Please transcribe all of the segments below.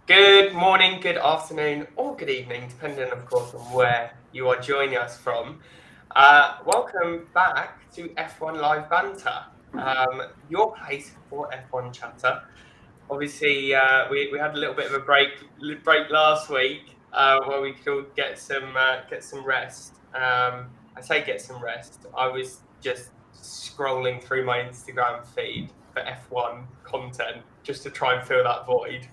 Good morning, good afternoon, or good evening, depending, of course, on where you are joining us from. Welcome back to F1 Live Banter, your place for F1 chatter. Obviously, we had a little bit of a break last week where we could get some rest. I say get some rest. I was just scrolling through my Instagram feed for F1 content just to try and fill that void.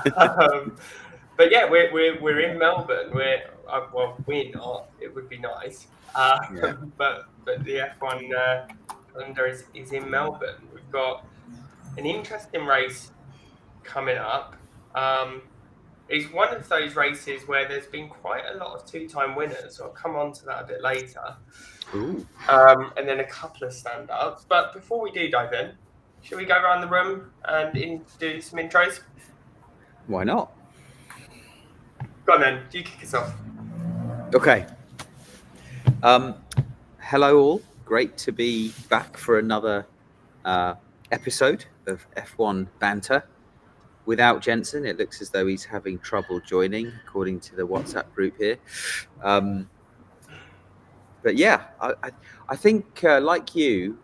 But yeah, we're in Melbourne. We're not. It would be nice. Yeah. But the F1 calendar is in Melbourne. We've got an interesting race coming up. It's one of those races where there's been quite a lot of two-time winners. So I'll come on to that a bit later. Ooh. And then a couple of stand-ups. But before we do dive in, should we go around the room and do some intros? Why not? Go on then. You kick us off. Okay. Hello all. Great to be back for another episode of F1 Banter. Without Jensen, it looks as though he's having trouble joining, according to the WhatsApp group here. But yeah, I think unlike you,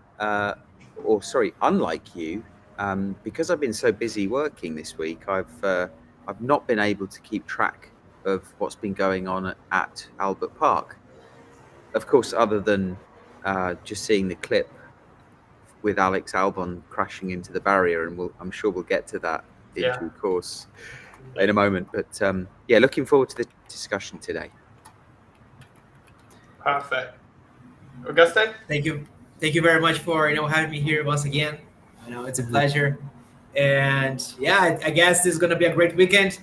because I've been so busy working this week, I've not been able to keep track of what's been going on at Albert Park. Of course, other than just seeing the clip with Alex Albon crashing into the barrier, and I'm sure we'll get to that in due course in a moment. But yeah, looking forward to the discussion today. Perfect. Augusto? Thank you very much for having me here once again. It's a pleasure, and yeah, I guess this is gonna be a great weekend.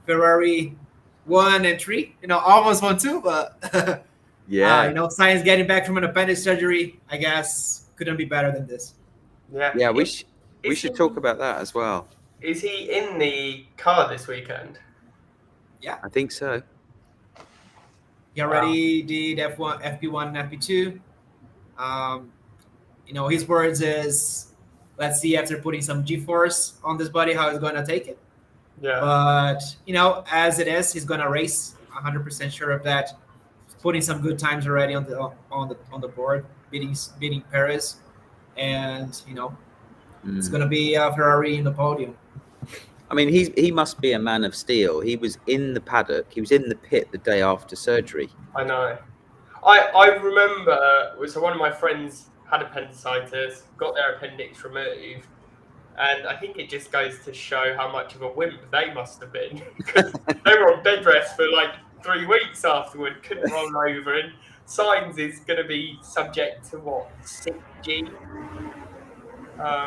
Ferrari 1 and 3. Almost 1 2, but yeah. Science getting back from an appendix surgery, I guess couldn't be better than this. Yeah. We should talk about that as well. Is he in the car this weekend? Yeah, I think so. He already did F1, FP1, and FP2. His words is, let's see after putting some G-force on this body how he's going to take it. Yeah. But, as it is, he's going to race. 100% sure of that. Putting some good times already on the board, beating Perez. And, it's going to be Ferrari in the podium. I mean, he must be a man of steel. He was in the paddock. He was in the pit the day after surgery. I know. I remember, so one of my friends had appendicitis, got their appendix removed, and I think it just goes to show how much of a wimp they must have been. Because they were on bed rest for like 3 weeks afterward, couldn't roll over, and Sainz is going to be subject to what, 6G?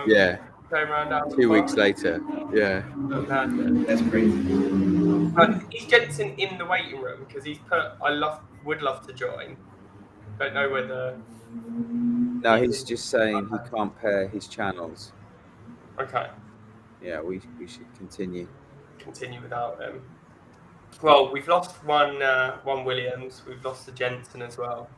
Yeah. Going around 2 weeks later. Yeah. That's crazy. Is Jensen in the waiting room? Because he's put, would love to join. Don't know whether. No, he's just saying he can't pair his channels. Okay. Yeah, we should continue. Continue without him. Well, we've lost one Williams. We've lost the Jensen as well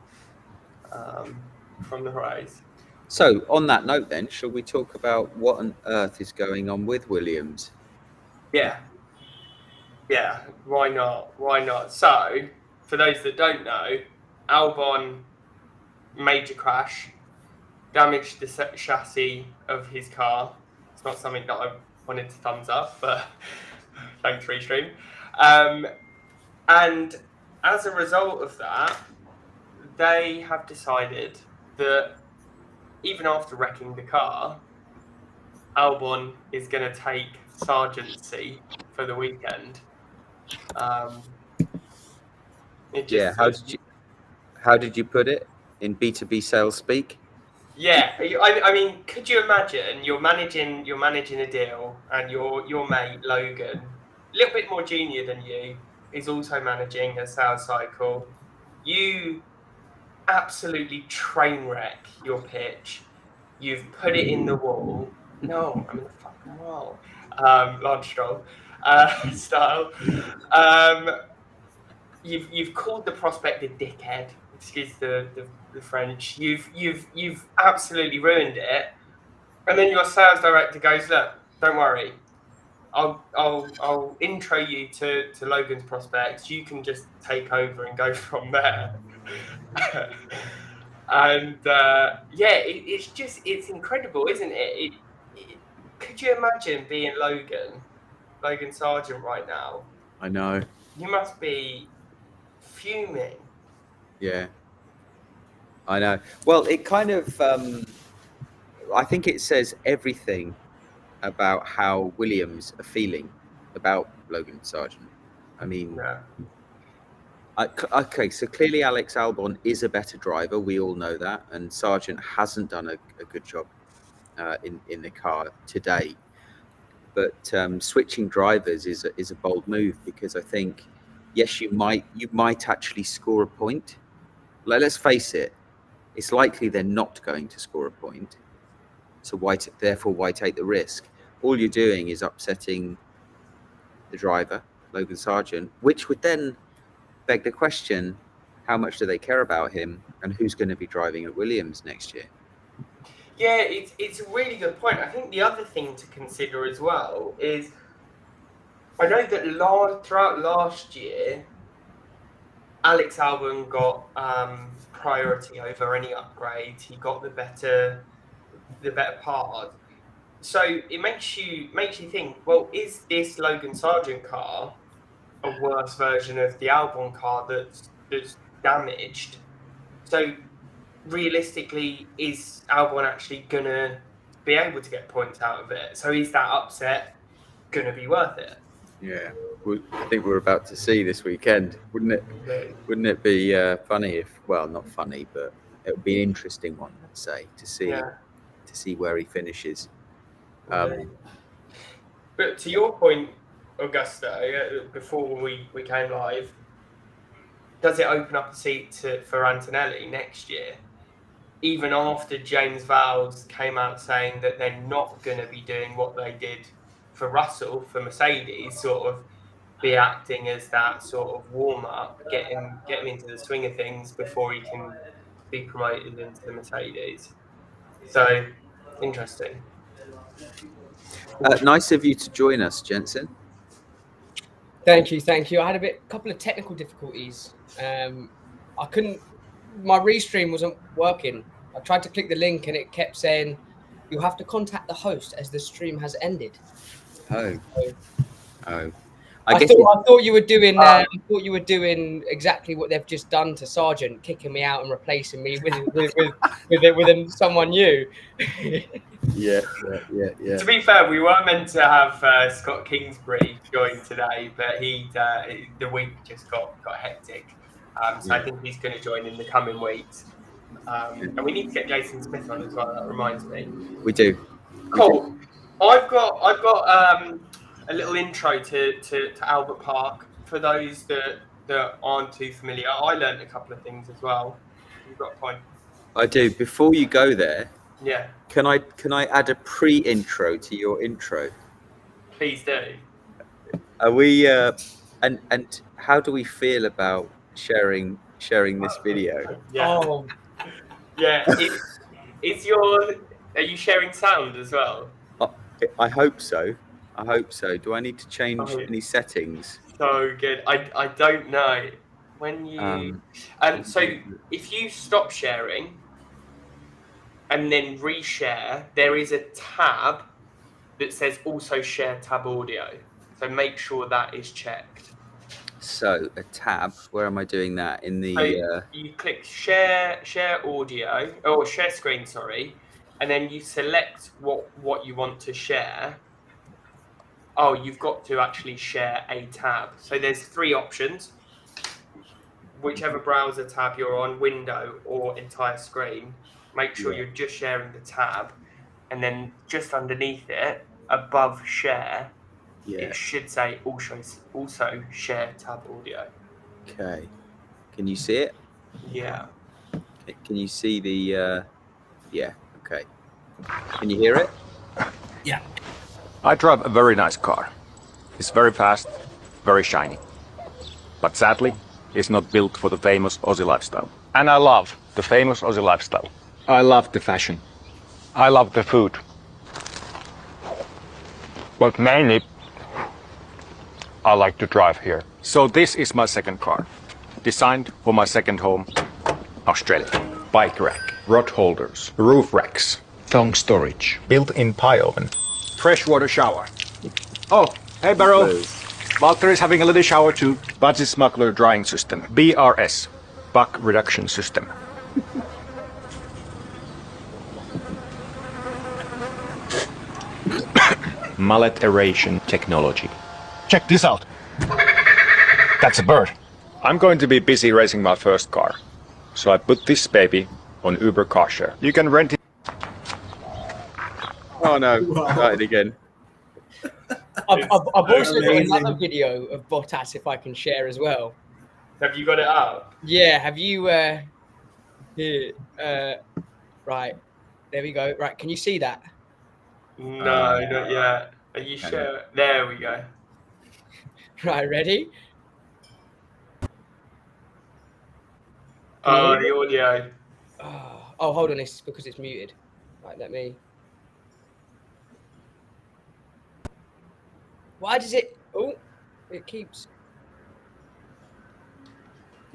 from the race. So, on that note, then, shall we talk about what on earth is going on with Williams? Yeah. Why not? So, for those that don't know, Albon major crash, damaged the chassis of his car. It's not something that I wanted to thumbs up, but thanks Restream. And as a result of that, they have decided that even after wrecking the car, Albon is going to take sergeantcy for the weekend. How did you put it in B2B sales speak? Yeah, I mean, could you imagine you're managing a deal, and your mate Logan, a little bit more junior than you, is also managing a sales cycle. You absolutely train wreck your pitch. You've put it in the wall. No, I'm in the fucking wall. Lance Stroll style. You've called the prospect a dickhead. Excuse the French. You've absolutely ruined it. And then your sales director goes, look, don't worry. I'll intro you to Logan's prospects. You can just take over and go from there. And it's incredible, isn't it? Could you imagine being Logan Sargent right now? I know. You must be fuming. Yeah, I know. Well, it kind of, I think it says everything about how Williams are feeling about Logan Sargent. I mean, Yeah. Okay, so clearly Alex Albon is a better driver. We all know that, and Sargent hasn't done a good job in the car today. But switching drivers is a bold move, because I think, yes, you might actually score a point. Let's face it, it's likely they're not going to score a point. So therefore why take the risk? All you're doing is upsetting the driver, Logan Sargent, which would then beg the question, how much do they care about him, and who's going to be driving at Williams next year? Yeah, it's a really good point. I think the other thing to consider as well is, I know that throughout last year, Alex Albon got priority over any upgrade. He got the better part. So it makes you think, well, is this Logan Sargent car a worse version of the Albon car that's damaged? So realistically, is Albon actually gonna be able to get points out of it? So is that upset gonna be worth it? Yeah, I think we're about to see this weekend, wouldn't it? Wouldn't it be funny if, well, not funny, but it would be an interesting one, let's say, to see where he finishes. But to your point, Augusta, before we came live, does it open up a seat for Antonelli next year? Even after James Vowles came out saying that they're not going to be doing what they did for Russell, for Mercedes, sort of be acting as that sort of warm-up, get him into the swing of things before he can be promoted into the Mercedes. So, interesting. Nice of you to join us, Jensen. Thank you. I had a couple of technical difficulties. My restream wasn't working. I tried to click the link and it kept saying, "You have to contact the host as the stream has ended." Oh. I thought you were doing. I thought you were doing exactly what they've just done to Sargent, kicking me out and replacing me with someone new. Yeah. To be fair, we were meant to have Scott Kingsbury join today, but the week just got hectic. So I think he's going to join in the coming weeks. And we need to get Jason Smith on as well. That reminds me. We do. Cool. I've got a little intro to Albert Park for those that aren't too familiar. I learned a couple of things as well. You've got a point. I do. Before you go there, yeah. Can I add a pre-intro to your intro? Please do. Are we and how do we feel about sharing this video? Yeah. Oh. Yeah. Are you sharing sound as well? I hope so. Do I need to change any settings? So good. I don't know. When you so if you stop sharing and then reshare, there is a tab that says also share tab audio. So make sure that is checked. So a tab, where am I doing that? In the you click share audio or share screen, sorry, and then you select what you want to share. Oh, you've got to actually share a tab. So there's 3 options. Whichever browser tab you're on, window or entire screen, make sure you're just sharing the tab, and then just underneath it, above share, it should say also share tab audio. Okay. Can you see it? Yeah. Can you see the? Yeah. Okay. Can you hear it? Yeah. I drive a very nice car. It's very fast, very shiny. But sadly, it's not built for the famous Aussie lifestyle. And I love the famous Aussie lifestyle. I love the fashion. I love the food. But mainly, I like to drive here. So this is my second car. Designed for my second home, Australia. Bike rack, rod holders, roof racks, thong storage, built-in pie oven, freshwater shower. Oh, hey Barrow. Valteri is having a little shower too. Budgie smuggler drying system. BRS, buck reduction system. Mullet aeration technology. Check this out. That's a bird. I'm going to be busy racing my first car. So I put this baby on Uber car share. You can rent it. Oh no, started again. I've also got another video of Bottas if I can share as well. Have you got it up? Yeah, have you here, right, there we go. Right, can you see that? No, not yet. Are you sure? There we go. Right, ready? Oh, the audio. Oh, hold on, it's because it's muted. Right, let me. Why does it? Oh, it keeps.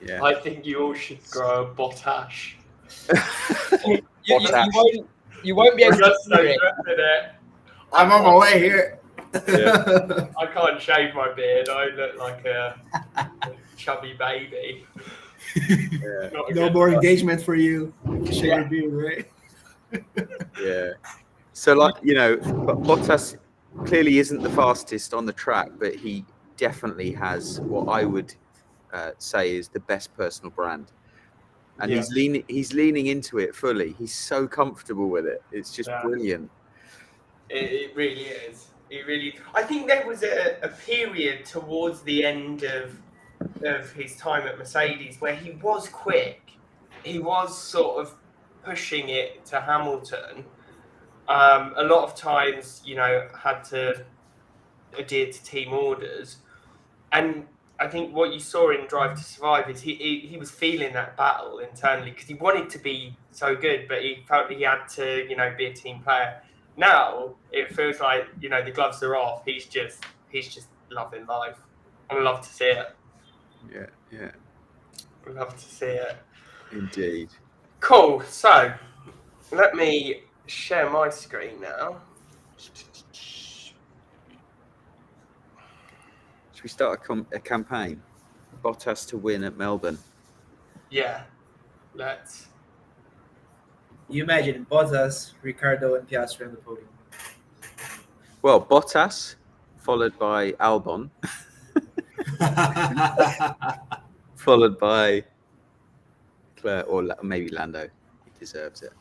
Yeah. I think you all should grow a Bottas. You won't be able to Just do so it. good at it. I'm on my way here. Yeah. I can't shave my beard. I look like a chubby baby. Yeah. Not a No good more one. engagement for you. Shave your beard, right? Yeah. So, like, you know, Bottas clearly isn't the fastest on the track, but he definitely has what I would say is the best personal brand. And Yeah. he's leaning into it fully. He's so comfortable with it. It's just brilliant. It really is. It really. I think there was a period towards the end of his time at Mercedes where he was quick. He was sort of pushing it to Hamilton. A lot of times, you know, had to adhere to team orders. And I think what you saw in Drive to Survive is he was feeling that battle internally because he wanted to be so good, but he felt he had to, you know, be a team player. Now it feels like, you know, the gloves are off. He's just loving life. I love to see it. Yeah. I love to see it. Indeed. Cool. So let me share my screen now. Should we start a campaign? Bottas to win at Melbourne. Yeah. Let's. You imagine Bottas, Ricardo, and Piastri on the podium. Well, Bottas, followed by Albon, followed by Claire, or maybe Lando. He deserves it.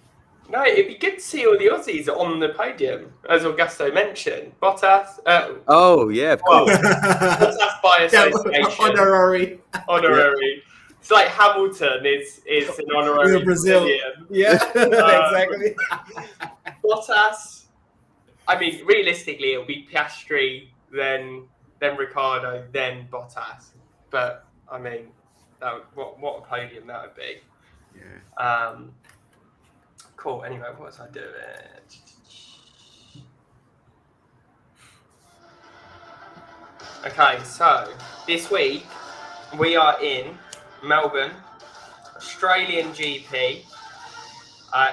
No, it'd be good to see all the Aussies on the podium, as Augusto mentioned. Bottas. Oh yeah, of course. Bottas by association. Honorary. Honorary. It's like Hamilton is an honorary With Brazil. Brazilian. Yeah, exactly. Bottas. I mean, realistically, it'll be Piastri, then Ricardo, then Bottas. But I mean, what a podium that would be. Yeah. Cool. Anyway, what was I doing? Okay, so this week we are in Melbourne, Australian GP,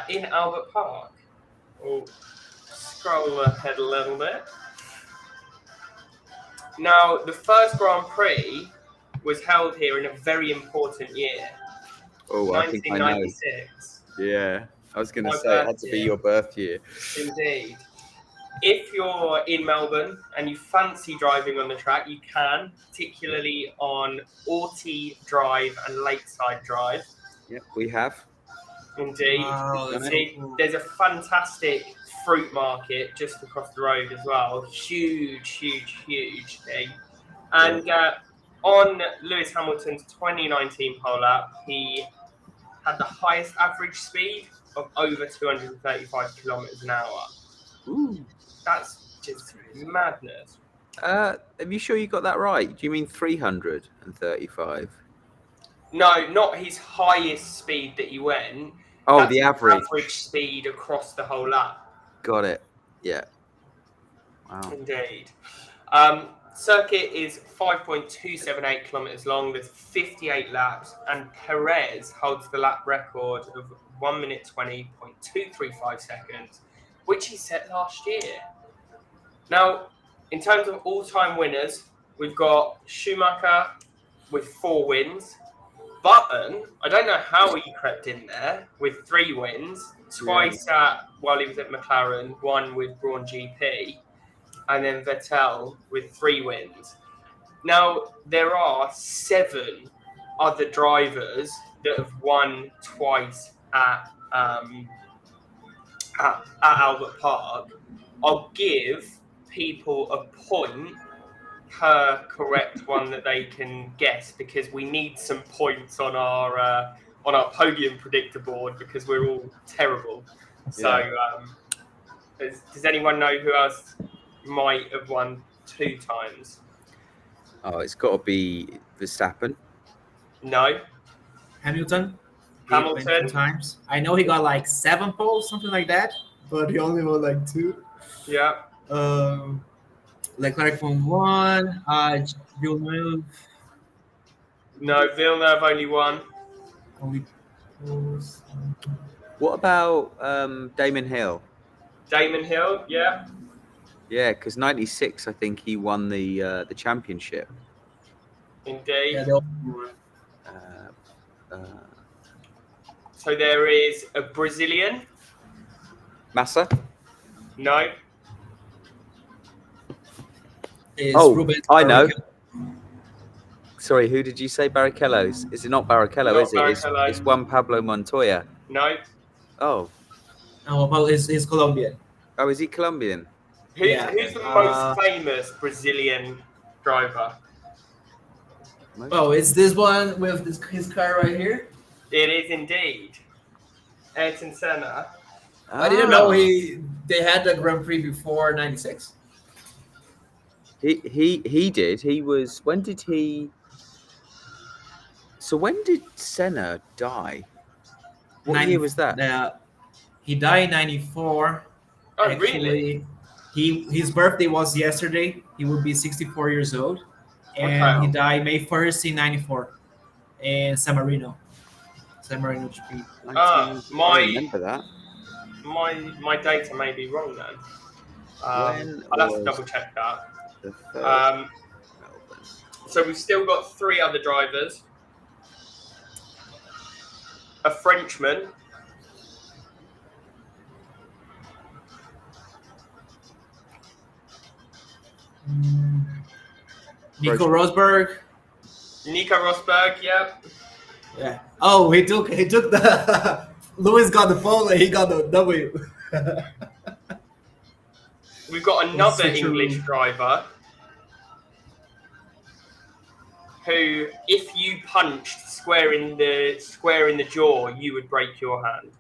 in Albert Park. We'll scroll ahead a little bit. Now, the first Grand Prix was held here in a very important year, Oh, I think I know. 1996. Yeah. I was going to My say it had to birth be year. your birth year. Indeed. If you're in Melbourne and you fancy driving on the track, you can, particularly on Orty Drive and Lakeside Drive. Yeah, we have. Indeed. Wow, that's Indeed. so cool. There's a fantastic fruit market just across the road as well. Huge thing. And on Lewis Hamilton's 2019 pole lap, he had the highest average speed of over 235 kilometers an hour. Ooh. That's just madness. Are you sure you got that right? Do you mean 335? No, not his highest speed that he went. Oh, That's the average. average speed across the whole lap. Got it. Yeah. Wow. Indeed. circuit is 5.278 kilometers long. There's 58 laps, and Perez holds the lap record of 1 minute 20.235 seconds, which he set last year. Now, in terms of all-time winners, we've got Schumacher with 4 wins. Button, I don't know how he crept in there with 3 wins, twice while he was at McLaren, 1 with Braun GP, and then Vettel with 3 wins. Now, there are 7 other drivers that have won twice at Albert Park. I'll give people a point per correct one that they can guess, because we need some points on our podium predictor board, because we're all terrible. So, does anyone know who else might have won 2 times? Oh, it's got to be Verstappen. No. Hamilton. Hamilton. 2 times. I know he got like 7 poles, something like that, but he only won like 2. Yeah. Leclerc won 1. Villeneuve. No, Villeneuve only won. Only. What about Damon Hill? Damon Hill, yeah. Yeah, because 96, I think he won the championship. Indeed. Yeah, they all So there is a Brazilian. Massa? No. Rubens I know. Barrichello. Sorry, who did you say? Barrichello? Is it not Barrichello, Not is it? Barrichello. It's Juan Pablo Montoya. No. Oh. Oh, well, he's Colombian. Oh, is he Colombian? Who's the most famous Brazilian driver? Oh, is this one with his car right here? It is indeed. Ayrton Senna. I didn't know they had the Grand Prix before 96. He did. He was. When did he? So when did Senna die? What year was that? He died in 94. Oh, Actually, really? His birthday was yesterday. He would be 64 years old, and he died May 1st in 94 in San Marino GP. I remember that. My data may be wrong then. I'll have to double check that. So we've still got 3 other drivers. A Frenchman. Nico Rosberg. Nico Rosberg, yeah. Yeah. Oh, he took the. Lewis got the pole and he got the W. We've got another English driver who, if you punched square in the jaw, you would break your hand.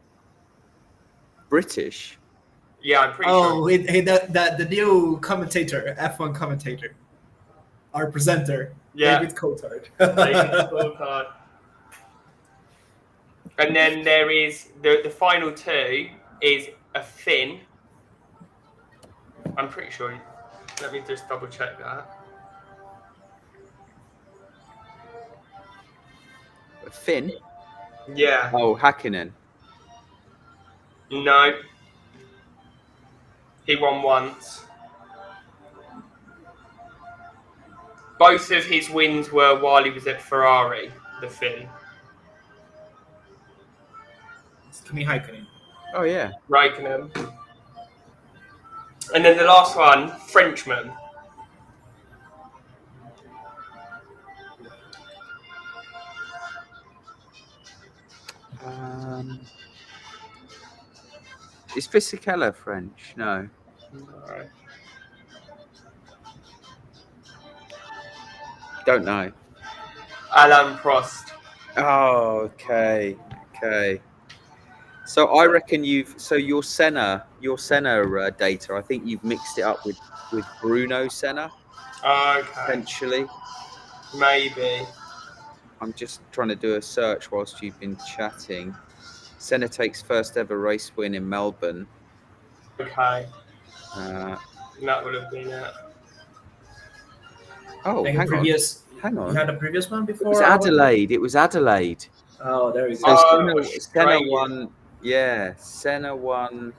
British. Yeah, I'm pretty sure. Oh, the new commentator, F1 commentator, our presenter, David Coulthard. David Coulthard. And then there is the final 2 is a Finn. I'm pretty sure. Let me just double check that. A Finn? Yeah. Oh, Hakkinen. No. He won once. Both of his wins were while he was at Ferrari, the Finn. Kimi Raikkonen. Oh, yeah. Raikkonen. And then the last one, Frenchman. Is Fisichella French? No. Right. Don't know. Alain Prost. Oh, okay. So I reckon your Senna data. I think you've mixed it up with Bruno Senna. Okay. Potentially. Maybe. I'm just trying to do a search whilst you've been chatting. Senna takes first ever race win in Melbourne. Okay. That would have been it. Oh, Like hang previous. Hang You on. had a previous one It before? was Adelaide. It was Adelaide. Oh, there we So go. Senna Australia. won. Yeah, Senna won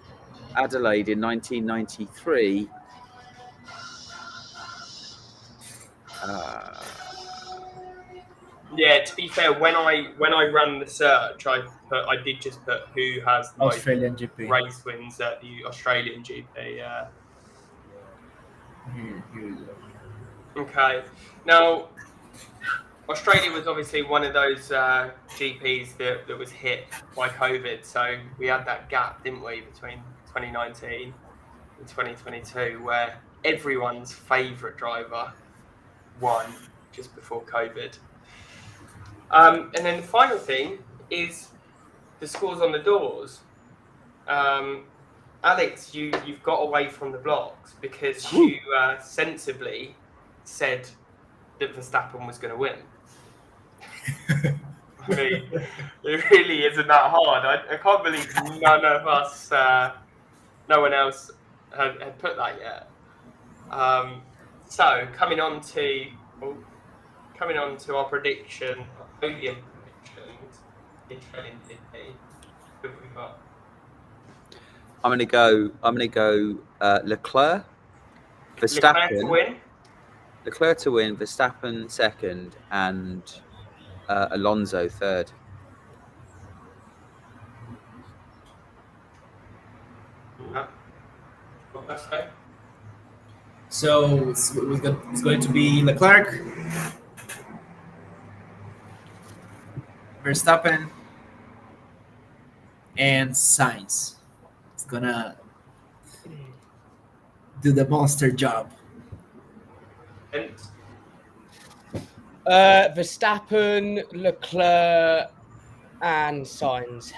Adelaide in 1993. Yeah, to be fair, when I ran the search, I did just put who has the most Australian GP. race wins at the Australian GP. Yeah. Here we go. Okay. Now, Australia was obviously one of those GPs that was hit by COVID. So we had that gap, didn't we, between 2019 and 2022, where everyone's favourite driver won just before COVID. And then the final thing is the scores on the doors. Alex, you've got away from the blocks because you sensibly said that Verstappen was going to win. I mean, it really isn't that hard. I can't believe none of us, no one else had put that yet. So coming on to our prediction, podium predictions in training GP. Who have we got? I'm going to go Leclerc, Verstappen. Leclerc Leclerc to to win. win, Verstappen second, and Alonso third. So it's going to be Leclerc, Verstappen, and Sainz. It's gonna do the monster job. Verstappen, Leclerc, and Sainz.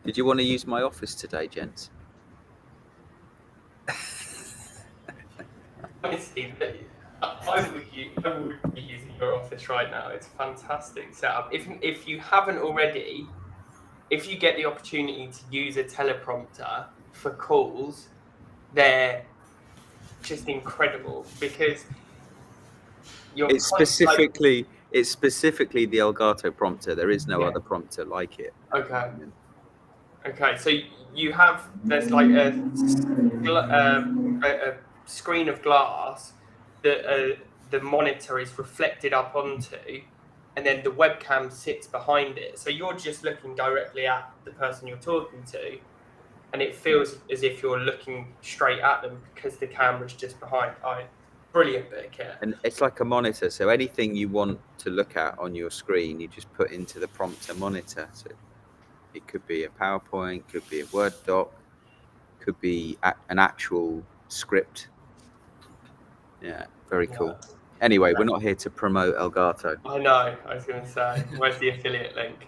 Did you want to use my office today, gents? Honestly, I would be using your office right now. It's a fantastic setup. If you haven't already, if you get the opportunity to use a teleprompter for calls, they're just incredible because It's specifically the Elgato prompter. There is no other prompter like it. Okay. So there's like a screen of glass that the monitor is reflected up onto, and then the webcam sits behind it. So you're just looking directly at the person you're talking to, and it feels as if you're looking straight at them because the camera's just behind. Brilliant bit of kit. And it's like a monitor, so anything you want to look at on your screen, you just put into the prompter monitor. So it could be a PowerPoint, could be a Word doc, could be an actual script. Yeah, very cool. Anyway, we're not here to promote Elgato. I know, I was going to say, where's the affiliate link?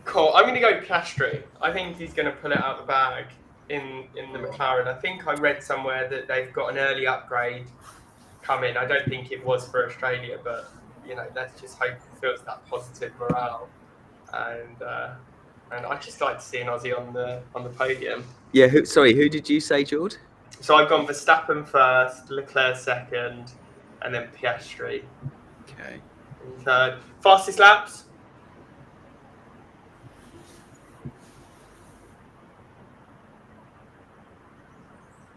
Cool, I'm going to go Piastri. I think he's going to pull it out the bag in the McLaren. I think I read somewhere that they've got an early upgrade coming. I don't think it was for Australia, but let's just hope it feels that positive morale. And I just like to see an Aussie on the podium. Yeah, who did you say, George? So I've gone Verstappen first, Leclerc second, and then Piastri. Okay. Third. Fastest laps?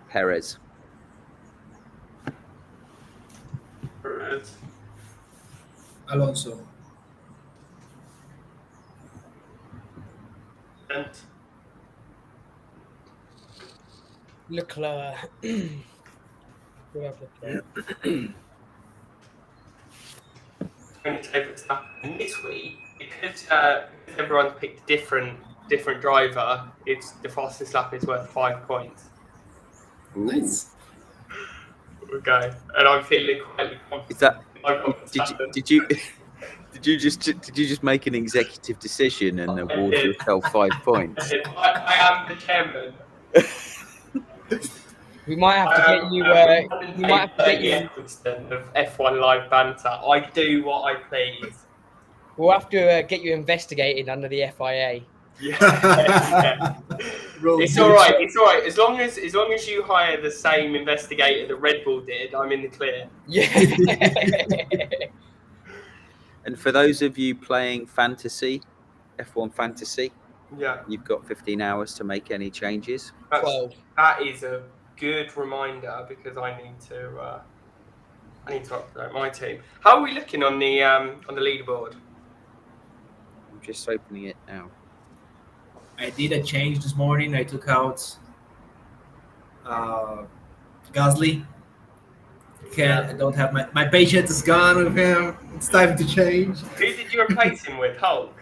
Perez. Alonso. And Leclerc. We have Leclerc. I'm going to take Verstappen this week because everyone's picked different driver. It's the fastest lap is worth 5 points. Nice. Okay, and I'm feeling quite confident. Is that? Did you just make an executive decision and award yourself 5 points? I am the chairman. We might have to get you. We might have to get you. Eccleston of F1 Live Banter. I do what I please. We'll have to get you investigated under the FIA. Yeah. It's all right. It's all right. As long as you hire the same investigator that Red Bull did, I'm in the clear. Yeah. And for those of you playing fantasy, F1 fantasy, yeah, you've got 15 hours to make any changes. 12. That is a good reminder because I need to update my team. How are we looking on the leaderboard? I'm just opening it now. I did a change this morning. I took out Gasly. I don't have my patience is gone with him. It's time to change. Who did you replace him with? Hulk.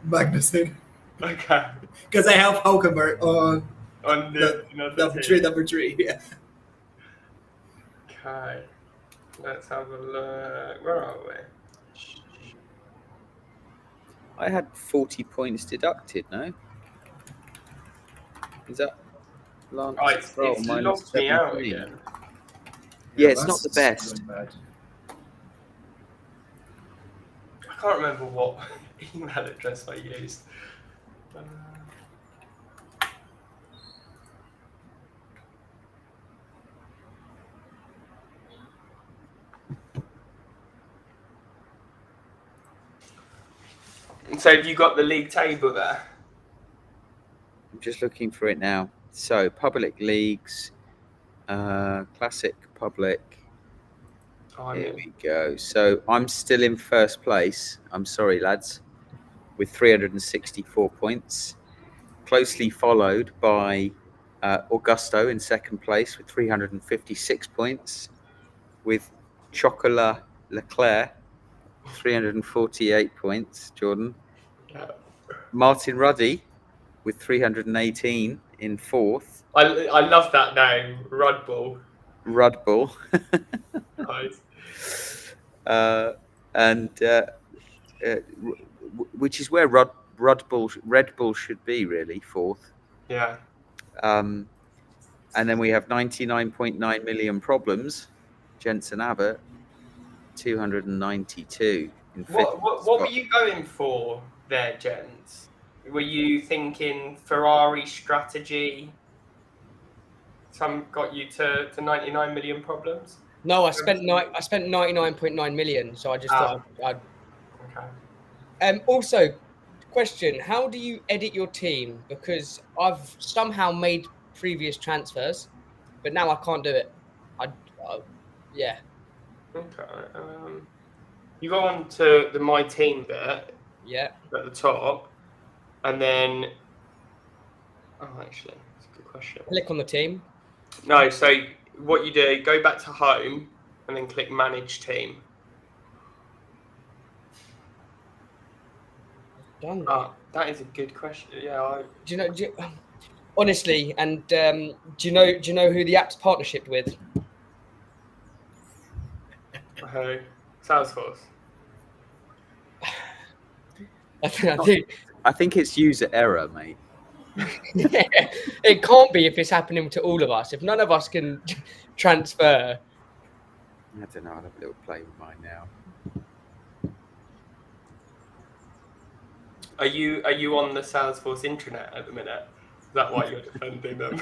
Magnussen. Okay. Because I have Hulkenberg on the number three. Yeah. Okay. Let's have a look. Where are we? I had 40 points deducted, no? Is that Lance? Oh, it's locked me out again. Yeah, it's not the best. I can't remember what email address I used. So have you got the league table there? I'm just looking for it now. So public leagues, classic public. Here we go. So I'm still in first place. I'm sorry, lads, with 364 points. Closely followed by Augusto in second place with 356 points. With Chocolat Leclerc, 348 points, Jordan. Yeah. Martin Ruddy with 318 in fourth. I love that name, Rud Bull. Rud Bull. Nice. Which is where Red Bull should be, really, fourth. Yeah. And then we have 99.9 million problems. Jensen Abbott, 292 in fifth. What were you going for there, gents? Were you thinking Ferrari strategy? Some got you to 99 million problems? No, I spent 99.9 million, so I just thought I'd. Okay. Also, question: how do you edit your team? Because I've somehow made previous transfers, but now I can't do it. Yeah. Okay. You go on to the My Team bit. Yeah. At the top, and then. Oh, actually, that's a good question. Click on the team. No, so what you do, go back to home, and then click Manage Team. Done. That is a good question. Yeah. Honestly, and do you know who the app's partnership with? Salesforce. I think it's user error, mate. It can't be if it's happening to all of us. If none of us can transfer. I don't know. I'll have a little play with mine now. Are you on the Salesforce intranet at the minute? Is that why you're defending them?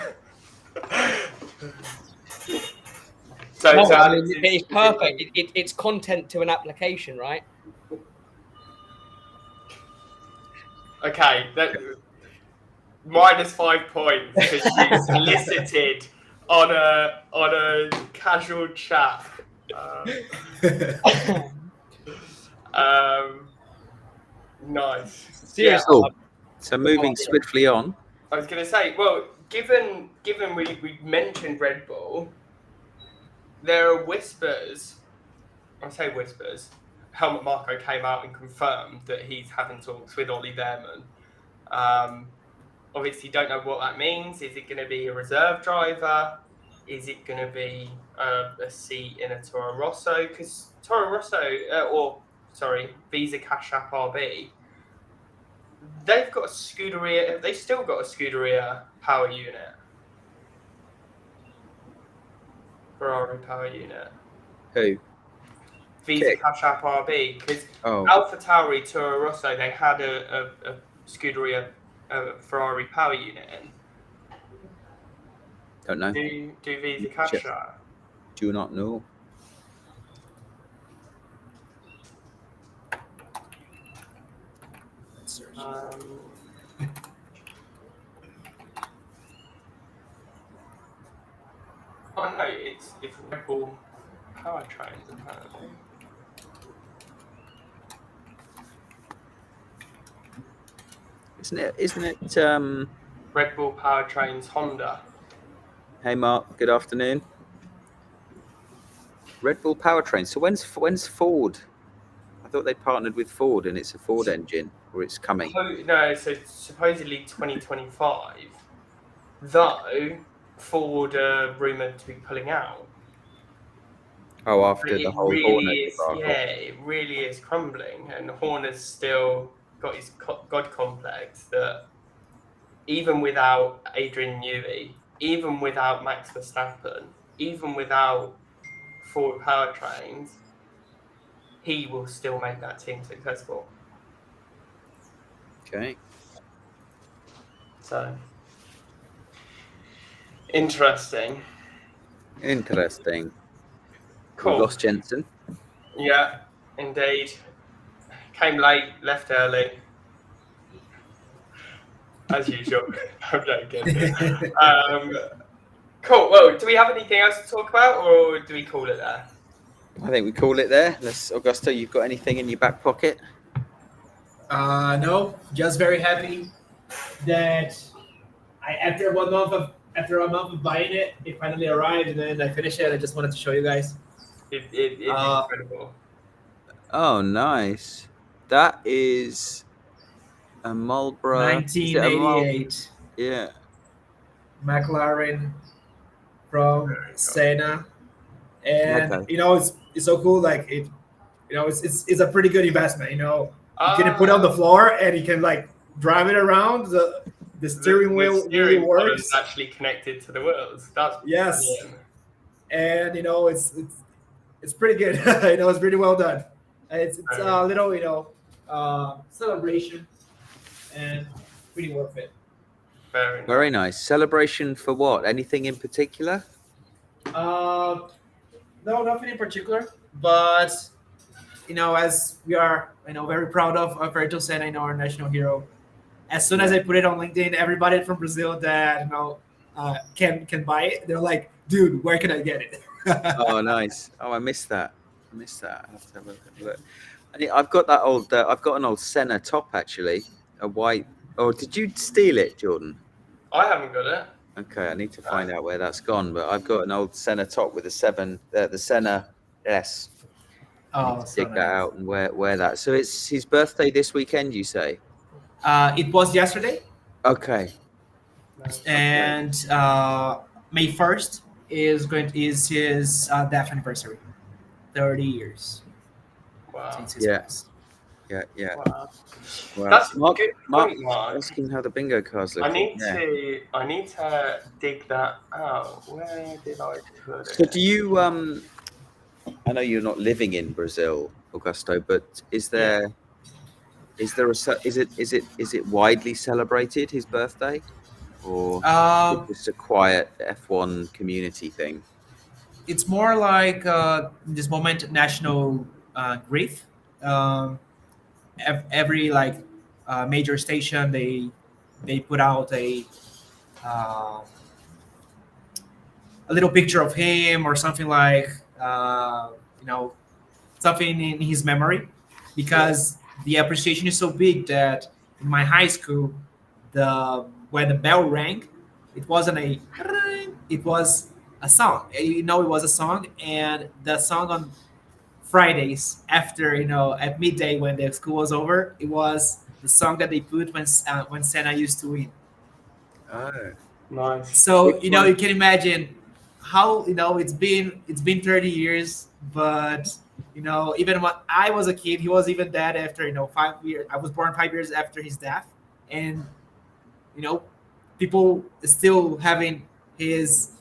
It's perfect. It's content to an application, right? Okay, -5 points because you solicited on a casual chat. Nice. Seriously. Yeah. So moving swiftly on. I was going to say, well, given we mentioned Red Bull, there are whispers. I say whispers. Helmut Marko came out and confirmed that he's having talks with Ollie Behrman. Obviously, don't know what that means. Is it going to be a reserve driver? Is it going to be a seat in a Toro Rosso? Because Toro Rosso, Visa Cash App RB, they've got a Scuderia. They still got a Scuderia power unit. Ferrari power unit? Who? Visa Kick. Cash App RB, because Oh, AlphaTauri, Toro Rosso, they had a Scuderia Ferrari power unit in. don't know. Do Visa Cash App? Do not know. Let's search. Oh no, it's Red Bull powertrains apparently. Isn't it? Red Bull powertrains Honda. Hey Mark, good afternoon. Red Bull powertrain. So when's Ford? I thought they partnered with Ford and it's a Ford engine, or it's coming. No, so supposedly 2025. Though Ford rumored to be pulling out. Oh, after the whole Horner debacle. Yeah, it really is crumbling, and Horner's still got his god complex that even without Adrian Newey, even without Max Verstappen, even without Ford powertrains, he will still make that team successful. Okay. So interesting. Cool. We lost Jensen. Yeah, indeed. Came late, left early. As usual. I'm joking. Cool. Well, do we have anything else to talk about, or do we call it there? I think we call it there. Augusto, you've got anything in your back pocket? No, just very happy that after a month of buying it, it finally arrived, and then I finished it. I just wanted to show you guys. It's incredible. Oh, nice. That is a Marlboro. 1988. Yeah. McLaren from Senna, and Okay. it's so cool. Like it's a pretty good investment. You can put it on the floor and you can like drive it around. The steering wheel really works. It's actually connected to the wheels. That's yes, brilliant. And it's pretty good. It's really well done. It's a little celebration and pretty worth it. Very nice. Celebration for what? Anything in particular? No, nothing in particular. But as we are, very proud of Ayrton Senna, our national hero. As soon as I put it on LinkedIn, everybody from Brazil that can buy it, they're like, "Dude, where can I get it?" Oh, nice. Oh, I missed that. I have to have a look. I've got that old. I've got an old Senna top actually, a white. Oh, did you steal it, Jordan? I haven't got it. Okay, I need to find out where that's gone. But I've got an old Senna top with the Senna S. Oh, dig that out and wear that. So it's his birthday this weekend, you say? It was yesterday. Okay. And May 1st is his death anniversary. 30 years. Wow. Since his Yeah. passed. Yeah. Wow. Wow. That's Mark, a good Mark, point, Mark. asking how the bingo cards look. I need to dig that out. Where did I put it? So do you I know you're not living in Brazil, Augusto, but is it widely celebrated, his birthday, or just a quiet F1 community thing? It's more like this moment national grief. Every major station they put out a little picture of him or something like something in his memory, because the appreciation is so big that in my high school, when the bell rang, it wasn't it was a song. It was a song, and the song on Fridays after at midday when the school was over, it was the song that they put when Senna used to win. Oh, Nice. So you can imagine how it's been 30 years, but even when I was a kid, he was even dead after 5 years. I was born 5 years after his death, and people still having his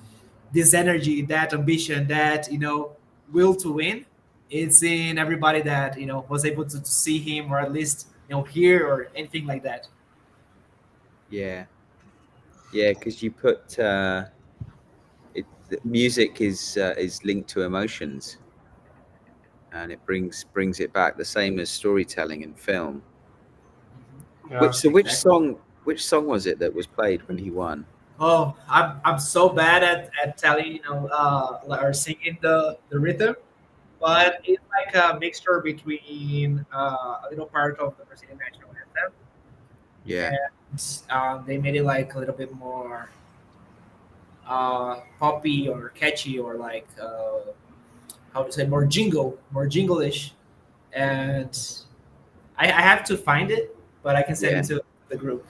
this energy, that ambition, that will to win. It's in everybody that was able to see him, or at least hear or anything like that. Yeah, because you put music is linked to emotions, and it brings it back. The same as storytelling in film. Yeah. Which song was it that was played when he won? Oh, I'm so bad at telling or singing the rhythm, but it's like a mixture between a little part of the Brazilian national anthem, Yeah, and they made it like a little bit more poppy or catchy, or like how to say, more jingle-ish. And I have to find it, but I can send it to the group.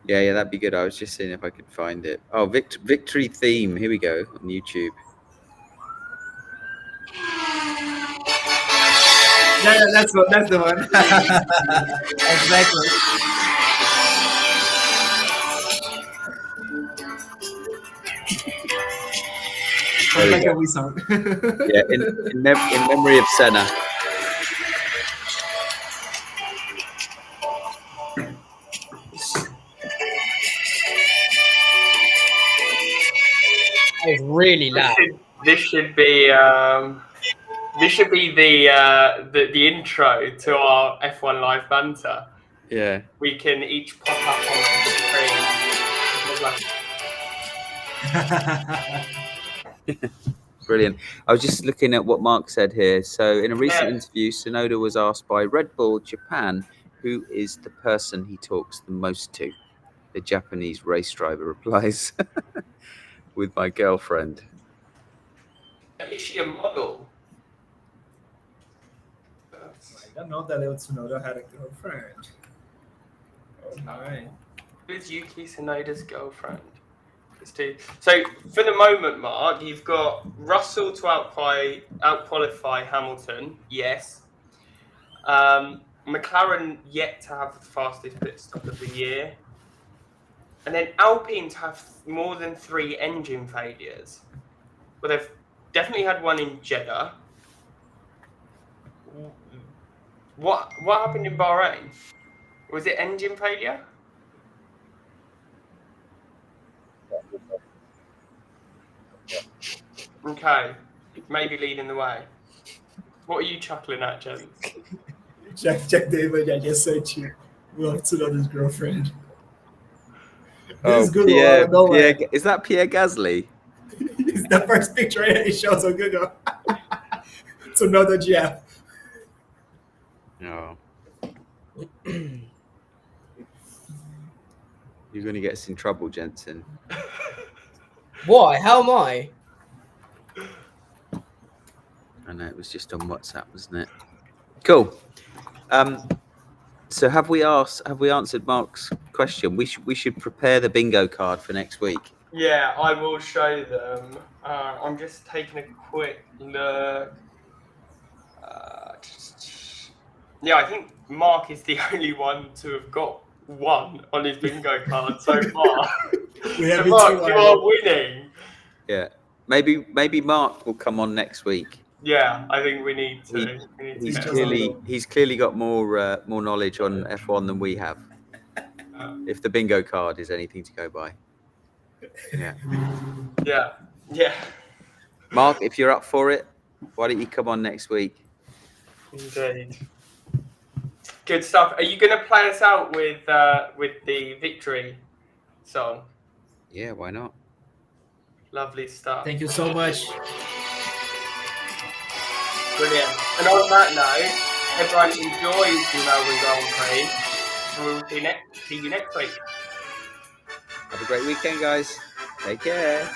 yeah, that'd be good. I was just seeing if I could find it. Oh, victory theme. Here we go on YouTube. Yeah, that's the one. Exactly. Sounds like a Wii song. Yeah, in memory of Senna. It's really loud. This should be the intro to our F1 live banter. Yeah. We can each pop up on the screen. Brilliant. I was just looking at what Mark said here. So in a recent interview, Tsunoda was asked by Red Bull Japan who is the person he talks the most to. The Japanese race driver replies, with my girlfriend. Is she a model? I don't know that little Tsunoda had a girlfriend. Oh my. Who's Yuki Tsunoda's girlfriend? So for the moment, Mark, you've got Russell to out-qualify Hamilton, yes. McLaren yet to have the fastest pit stop of the year. And then Alpine to have more than 3 engine failures. Well, they've definitely had one in Jeddah. What happened in Bahrain? Was it engine failure? Okay, maybe leading the way. What are you chuckling at, James? Jack David, I just said you love Tsunoda's girlfriend. Oh, This is good. Pierre, is that Pierre Gasly? It's the first picture it shows on Google. Tsunoda Jeff. No. You're going to get us in trouble, Jensen. Why? How am I? I know, it was just on WhatsApp, wasn't it? Cool. So have we answered Mark's question? We should prepare the bingo card for next week. Yeah, I will show them. I'm just taking a quick look. Yeah, I think Mark is the only one to have got 1 on his bingo card so far. So Mark, you are winning. Yeah, maybe Mark will come on next week. Yeah, I think we need to. He's clearly got more knowledge on F1 than we have. If the bingo card is anything to go by. Yeah. Yeah. Mark, if you're up for it, why don't you come on next week? Indeed. Good stuff. Are you going to play us out with the victory song? Yeah, why not? Lovely stuff. Thank you so much. Brilliant. And on that note, everyone enjoys the Melbourne Grand Prix. And we'll see you next week. Have a great weekend, guys. Take care.